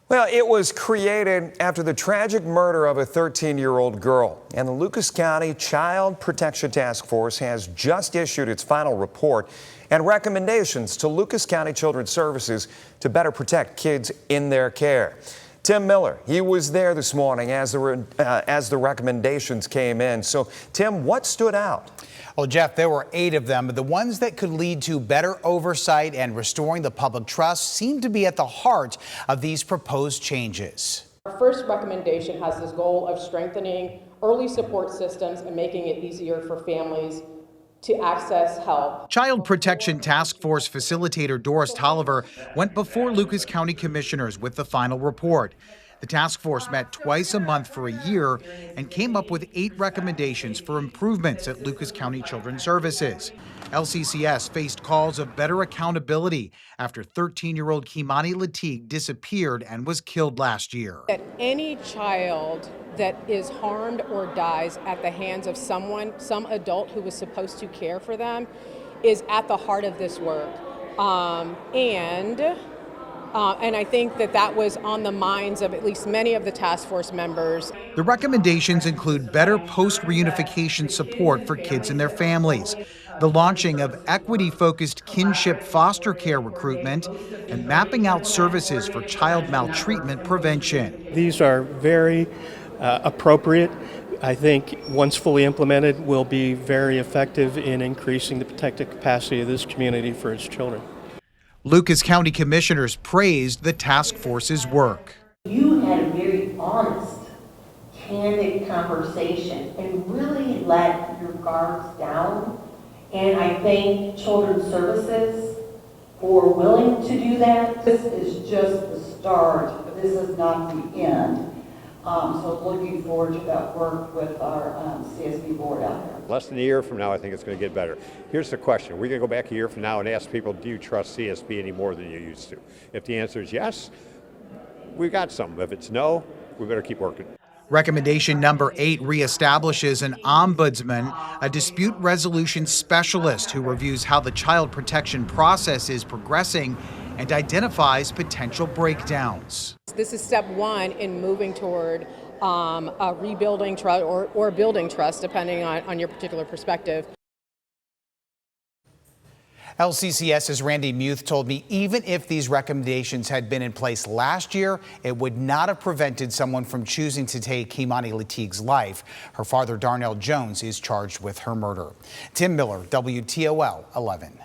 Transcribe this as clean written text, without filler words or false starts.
Well, it was created after the tragic murder of a 13-year-old girl, and the Lucas County Child Protection Task Force has just issued its final report and recommendations to Lucas County Children's Services to better protect kids in their care. Tim Miller, he was there this morning as the recommendations came in. So, Tim, what stood out? Well, Jeff, there were 8 of them, but the ones that could lead to better oversight and restoring the public trust seem to be at the heart of these proposed changes. Our first recommendation has this goal of strengthening early support systems and making it easier for families to access help. Child Protection Task Force facilitator Doris Tolliver went before Lucas County commissioners with the final report. The task force met twice a month for a year and came up with 8 recommendations for improvements at Lucas County Children's Services. LCCS faced calls of better accountability after 13-year-old Kimani Lateef disappeared and was killed last year. That any child that is harmed or dies at the hands of someone, some adult who was supposed to care for them, is at the heart of this work. And I think that was on the minds of at least many of the task force members. The recommendations include better post-reunification support for kids and their families, the launching of equity-focused kinship foster care recruitment, and mapping out services for child maltreatment prevention. These are very appropriate. I think once fully implemented will be very effective in increasing the protective capacity of this community for its children. Lucas County commissioners praised the task force's work. You had a very honest, candid conversation and really let your guards down. And I thank Children's Services for willing to do that. This is just the start, but this is not the end. So looking forward to that work with our CSB board out there. Less than a year from now, I think it's going to get better. Here's the question. We're going to go back a year from now and ask people, do you trust CSB any more than you used to? If the answer is yes, we've got some. If it's no, we better keep working. Recommendation number 8 reestablishes an ombudsman, a dispute resolution specialist who reviews how the child protection process is progressing and identifies potential breakdowns. This is step 1 in moving toward a rebuilding trust or building trust, depending on your particular perspective. LCCS's Randy Muth told me even if these recommendations had been in place last year, it would not have prevented someone from choosing to take Kimani Lateef's life. Her father, Darnell Jones, is charged with her murder. Tim Miller, WTOL 11.